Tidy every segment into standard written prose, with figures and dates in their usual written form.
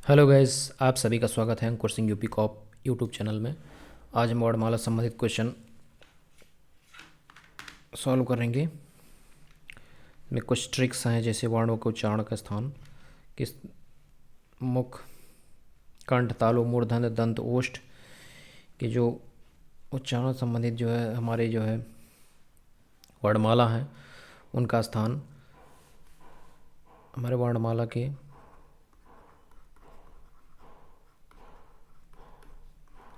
Hello guys, आप सभी का स्वागत है Ankur Singh UP cop YouTube channel में। आज हम वर्णमाला संबंधित क्वेश्चन सॉल्व करेंगे। में कुछ ट्रिक्स हैं, जैसे वर्णों के उच्चारण का स्थान, किस मुख, कंठ, तालु, मूर्धन्य, दंत, ओष्ठ के जो उच्चारण संबंधित जो है हमारे जो है वर्णमाला हैं, उनका स्थान हमारे वर्णमाला के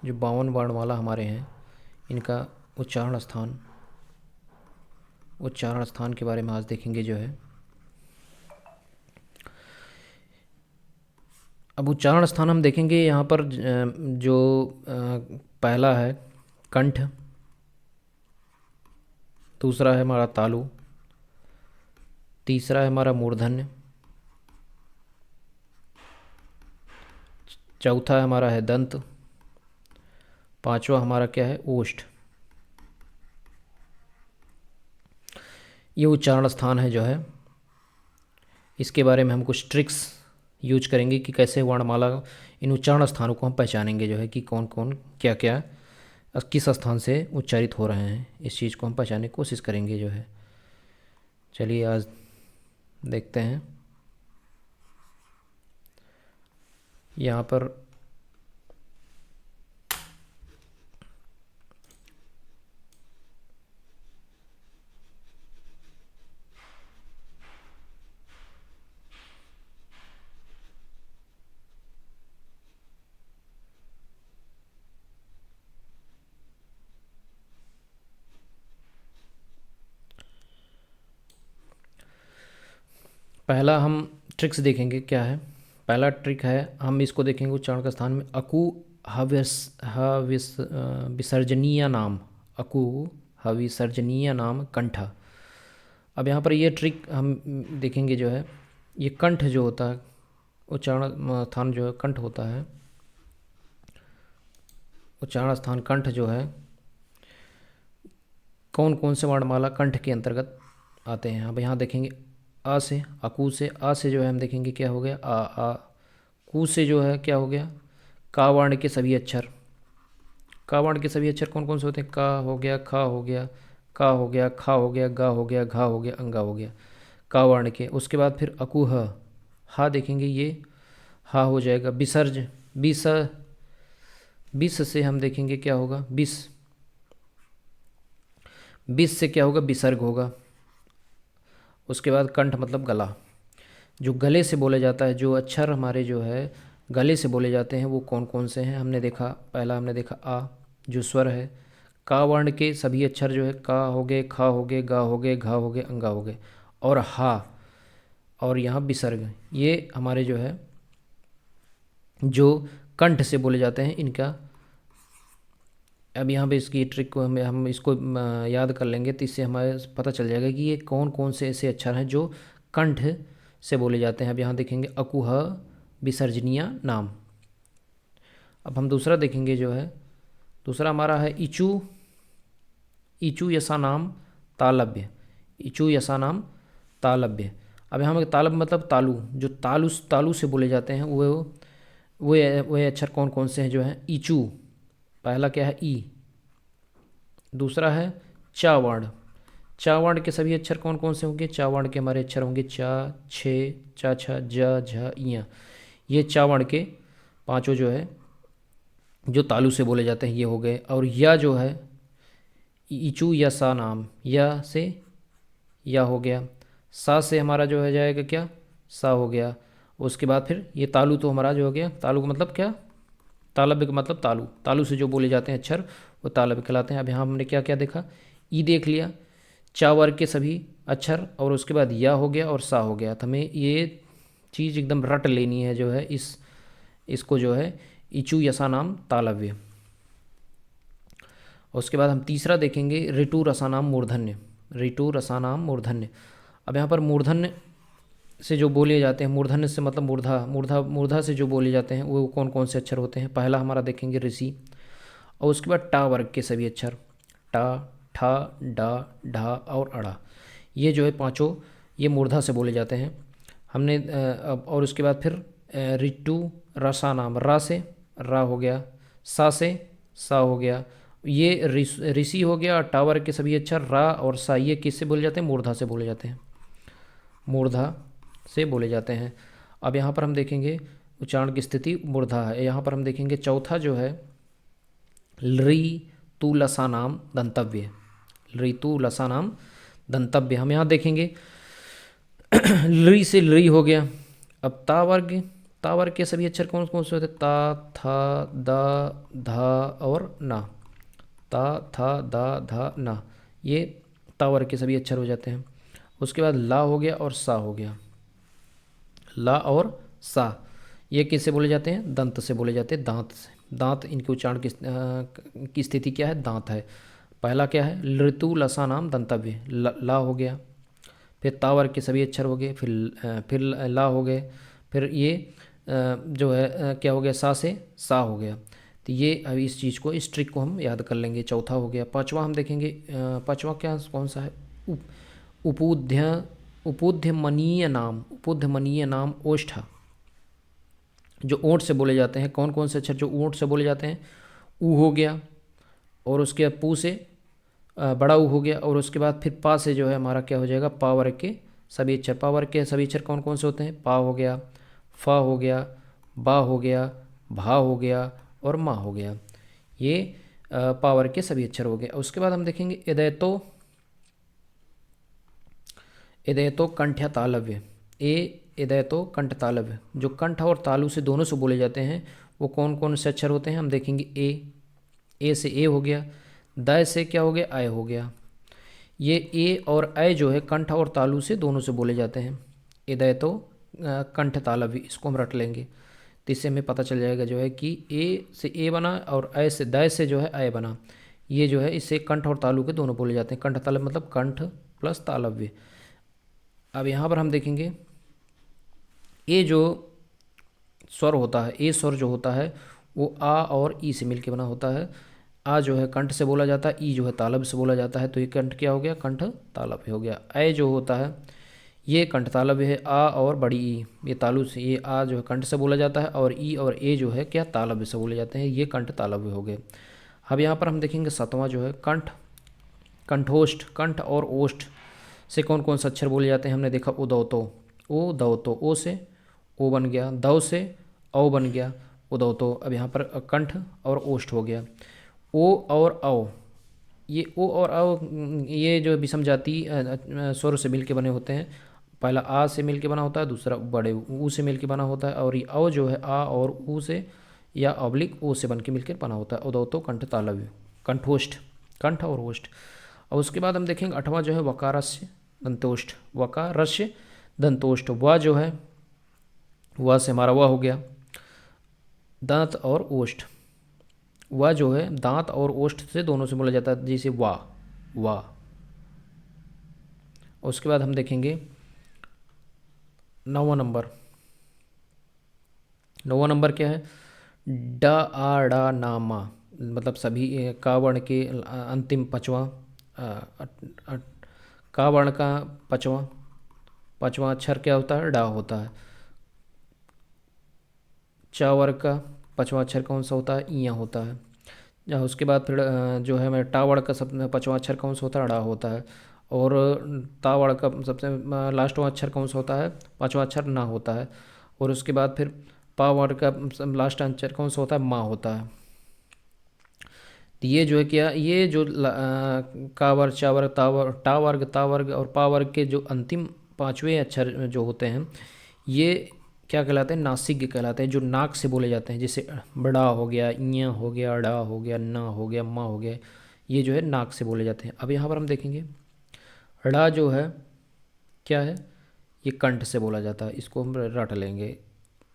जो 52 वर्णमाला हमारे हैं, इनका उच्चारण स्थान के बारे में आज देखेंगे जो है। अब उच्चारण स्थान हम देखेंगे यहाँ पर जो पहला है कंठ, दूसरा है हमारा तालु, तीसरा है हमारा मूर्धन्य, चौथा हमारा है दंत, पांचवा हमारा क्या है ओष्ठ। ये उच्चारण स्थान है जो है। इसके बारे में हम कुछ ट्रिक्स यूज करेंगे कि कैसे वर्णमाला इन उच्चारण स्थानों को हम पहचानेंगे जो है कि कौन कौन क्या क्या किस स्थान से उच्चारित हो रहे हैं। इस चीज़ को हम पहचानने की कोशिश करेंगे जो है। चलिए आज देखते हैं। यहाँ पर पहला हम ट्रिक्स देखेंगे क्या है। पहला ट्रिक है, हम इसको देखेंगे उच्चारण का स्थान में अकु विसर्जनीय नाम, अकु हविसर्जनीय नाम कंठ। अब यहाँ पर ये ट्रिक हम देखेंगे जो है, ये कंठ जो होता है, उच्चारण स्थान जो है कंठ होता है। उच्चारण स्थान कंठ जो है, कौन कौन से वर्णमाला कंठ के अंतर्गत आते हैं। अब यहाँ देखेंगे आ से, अकू से, आ से जो है हम देखेंगे क्या हो गया आ। कू से जो है क्या हो गया का वर्ण के सभी अक्षर। का वर्ण के सभी अक्षर कौन कौन से होते हैं, का हो गया, खा हो गया, का हो गया, खा हो गया, गा हो गया, घा हो गया, अंगा हो गया, का वर्ण के। उसके बाद फिर अकुह, हा देखेंगे ये हा हो जाएगा। विसर्ज, विस, विस से हम देखेंगे क्या होगा विस, विस से क्या होगा विसर्ग होगा। उसके बाद कंठ मतलब गला, जो गले से बोले जाता है, जो अक्षर हमारे जो है गले से बोले जाते हैं वो कौन कौन से हैं। हमने देखा, पहला हमने देखा आ जो स्वर है। का वर्ण के सभी अक्षर जो है का हो गए, खा हो गए, गा हो गए, घा हो गए, अंगा हो गए, और हा, और यहाँ विसर्ग, ये हमारे जो है जो कंठ से बोले जाते हैं इनका। अब यहाँ पे इसकी ट्रिक को हम इसको याद कर लेंगे तो इससे हमारे पता चल जाएगा कि ये कौन कौन से ऐसे अक्षर हैं जो कंठ से बोले जाते हैं। अब यहाँ देखेंगे अकुह विसर्जनीय नाम। अब हम दूसरा देखेंगे जो है, दूसरा हमारा है इचू, इचू यसा नाम तालव्य, इचू यसा नाम तालव्य। अब यहाँ में तालब मतलब तालु, जो तालु तालु से बोले जाते हैं वो अक्षर कौन कौन से हैं जो हैं इचू। पहला क्या है ई, दूसरा है चा वर्ण। चा वर्ण के सभी अक्षर कौन कौन से होंगे, चा वर्ण के हमारे अक्षर होंगे चा, छे, चा, छ, ज, झ, इया। ये चा वर्ण के पांचों जो है जो तालु से बोले जाते हैं ये हो गए। और या जो है इचू या सा नाम, या से या हो गया, सा से हमारा जो है जाएगा क्या सा हो गया। उसके बाद फिर ये तालु तो हमारा जो हो गया, तालु का मतलब क्या तालव्य का मतलब तालु, तालु से जो बोले जाते हैं अक्षर वो तालव्य कहलाते हैं। अब यहाँ हमने क्या क्या देखा, ई देख लिया, चा वर्ग के सभी अक्षर, और उसके बाद या हो गया और सा हो गया। तो हमें ये चीज़ एकदम रट लेनी है जो है इसको जो है इचू यसा नाम तालव्य। उसके बाद हम तीसरा देखेंगे ऋतु रसानाम मूर्धन्य, ऋतु रसानाम मूर्धन्य। अब यहाँ पर मूर्धन्य से जो बोले जाते हैं, मूर्धन्य से मतलब मूर्धा, मूर्धा से जो बोले जाते हैं वो कौन कौन से अक्षर होते हैं। पहला हमारा देखेंगे ऋषि, और उसके बाद टा वर्ग के सभी अक्षर, टा, ठा, डा, ढा और अड़ा, ये जो है पांचों ये मूर्धा से बोले जाते हैं। हमने और उसके बाद फिर ऋतु रसा नाम, रा से रा हो गया, सा से सा हो गया। ये ऋषि हो गया। टावर के सभी अक्षर रा और सा ये किससे बोले जाते हैं? मूर्धा से बोले जाते हैं, मूर्धा से बोले जाते हैं। अब यहाँ पर हम देखेंगे उच्चारण की स्थिति मूर्धा है। यहाँ पर हम देखेंगे चौथा जो है लृ तु लसा नाम दंतव्य, लृ तु लसा नाम दंतव्य। हम यहाँ देखेंगे लृ से लृ हो गया। अब ता वर्ग, ता वर्ग के सभी अक्षर कौन कौन से होते हैं? ता, था, दा, धा और ना। ता, था, दा, धा, ना, ये ता वर्ग के सभी अक्षर हो जाते हैं। उसके बाद ला हो गया और सा हो गया। ला और सा ये किससे बोले जाते हैं? दंत से बोले जाते हैं, दांत से। दांत इनके उच्चारण की स्थिति क्या है? दांत है। पहला क्या है? लृतु लसा नाम दंतव्य, ला हो गया। फिर ता वर्ग के सभी अक्षर हो गए, फिर ला हो गए। फिर ये जो है क्या हो गया? सा से सा हो गया। तो ये अभी इस चीज़ को, इस ट्रिक को हम याद कर लेंगे। चौथा हो गया। पांचवा हम देखेंगे, पांचवा क्या कौन सा है? उपूध्य, उपोध्यमनीय नाम, उपोध्यमनीय नाम ओष्ठा, जो ओंठ से बोले जाते हैं। कौन कौन से अक्षर जो ओंठ से बोले जाते हैं? ऊ हो गया, और उसके बाद पू से बड़ा ऊ हो गया, और उसके बाद फिर पा से जो है हमारा क्या हो जाएगा? पा वर्ग के सभी अक्षर। पा वर्ग के सभी अक्षर कौन कौन से होते हैं? पा हो गया, फा हो गया, बा हो गया, भा हो गया और मा हो गया। ये पा वर्ग के सभी अक्षर हो गए। उसके बाद हम देखेंगे इदयतो, इदयतो कंठ्य तालव्य। इदयतो कंठ तालव्य, जो कंठ और तालु से दोनों से बोले जाते हैं, वो कौन कौन से अक्षर होते हैं? हम देखेंगे ए से ए हो गया, दय से क्या हो गया? आय हो गया। ये ए और आय जो है कंठ और तालु से दोनों से बोले जाते हैं। इदयतो कंठ तालव्य, इसको हम रट लेंगे। तो इससे हमें पता चल जाएगा जो है कि ए से ए बना और आय से, दय से जो है आय बना। ये जो है इससे कंठ और तालु के दोनों बोले जाते हैं। कंठ तालव्य मतलब कंठ प्लस तालव्य। अब यहाँ पर हम देखेंगे ए जो स्वर होता है, ए स्वर जो होता है वो आ और ई से मिलकर बना होता है। आ जो है कंठ से बोला जाता है, ई जो है तालव्य से बोला जाता है। तो ये कंठ क्या हो गया? कंठ तालव्य हो गया। ऐ जो होता है ये कंठ तालव्य है, आ और बड़ी ई ये तालु से, ये आ जो है कंठ से बोला जाता है, और ई और ए जो है क्या? तालव्य से बोले जाते हैं। ये कंठ तालव्य हो गए। अब यहाँ पर हम देखेंगे सातवां जो है कंठ, कंठोष्ठ। कंठ और ओष्ठ से कौन कौन से अक्षर बोले जाते हैं? हमने देखा उदौतो, ओ दौतो, ओ से ओ बन गया, दव से औ बन गया, उदौतो। अब यहाँ पर कंठ और ओष्ठ हो गया। ओ और औ, ये ओ और औ ये जो विषम जाति स्वर से मिल के बने होते हैं। पहला आ से मिल के बना होता है, दूसरा बड़े ऊ से मिल के बना होता है, और ये औ जो है आ और ऊ से या ऑब्लिक ओ से बन के मिलकर बना होता है। उदौतो कंठ तालव्य, कंठोष्ठ, कंठ और ओष्ठ। और उसके बाद हम देखेंगे आठवां जो है वकारस्य दंतोष्ठ, वकारस्य दंतोष्ठ। व जो है व से हमारा व हो गया, दांत और ओष्ठ। व जो है दांत और ओष्ठ से दोनों से बोला जाता है, जैसे वा। उसके बाद हम देखेंगे नौवां नंबर। नौवां नंबर क्या है? ड आ डा ना मा, मतलब सभी का वर्ण के अंतिम पाँचवां, का वर्ण का पाँचवां अक्षर क्या होता है? डा होता है। च वर्ग का पाँचवां अक्षर कौन सा होता है? इया होता है। उसके बाद फिर जो है मैं टा वर्ग का सब पाँचवां अक्षर कौन सा होता है? डा होता है। और ता वर्ग का सबसे लास्टवां अक्षर कौन सा होता है? पाँचवां अक्षर ना होता है। और उसके बाद फिर पा वर्ग का लास्ट अक्षर कौन सा होता है? मा होता है। तो ये जो है क्या, ये जो का वर्ग, चा वर्ग, ता वर्ग और पा वर्ग के जो अंतिम पाँचवें अक्षर जो होते हैं, ये क्या कहलाते हैं? नासिक कहलाते हैं, जो नाक से बोले जाते हैं। जैसे बड़ा हो गया, इया हो गया, डा हो गया, ना हो गया, मा हो गया, ये जो है नाक से बोले जाते हैं। अब यहाँ पर हम देखेंगे ड़ा जो है क्या है? ये कंठ से बोला जाता है, इसको हम रट लेंगे।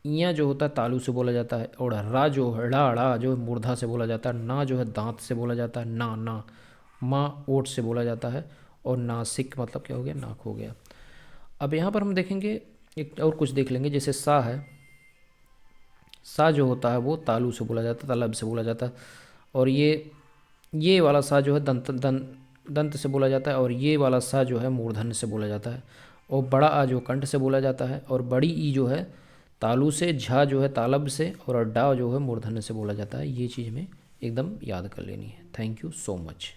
इया जो होता है तालु से बोला जाता है, और रा जो है ड़ा जो है मूर्धा से बोला जाता है, ना जो है दांत से बोला जाता है, ना माँ ओठ से बोला जाता है, और नासिक मतलब क्या हो गया? नाक हो गया। अब यहाँ पर हम देखेंगे एक और कुछ देख लेंगे। जैसे सा है, सा जो होता है वो तालु से बोला जाता है, तलब से बोला जाता है। और ये वाला सा जो है दंत से बोला जाता है, और ये वाला सा जो है मूर्धन्य से बोला जाता है। और बड़ा आ जो कंठ से बोला जाता है, और बड़ी ई जो है तालु से, झा जो है तालब से, और अड्डा जो है मूर्धन्य से बोला जाता है। ये चीज़ हमें एकदम याद कर लेनी है। Thank you so much.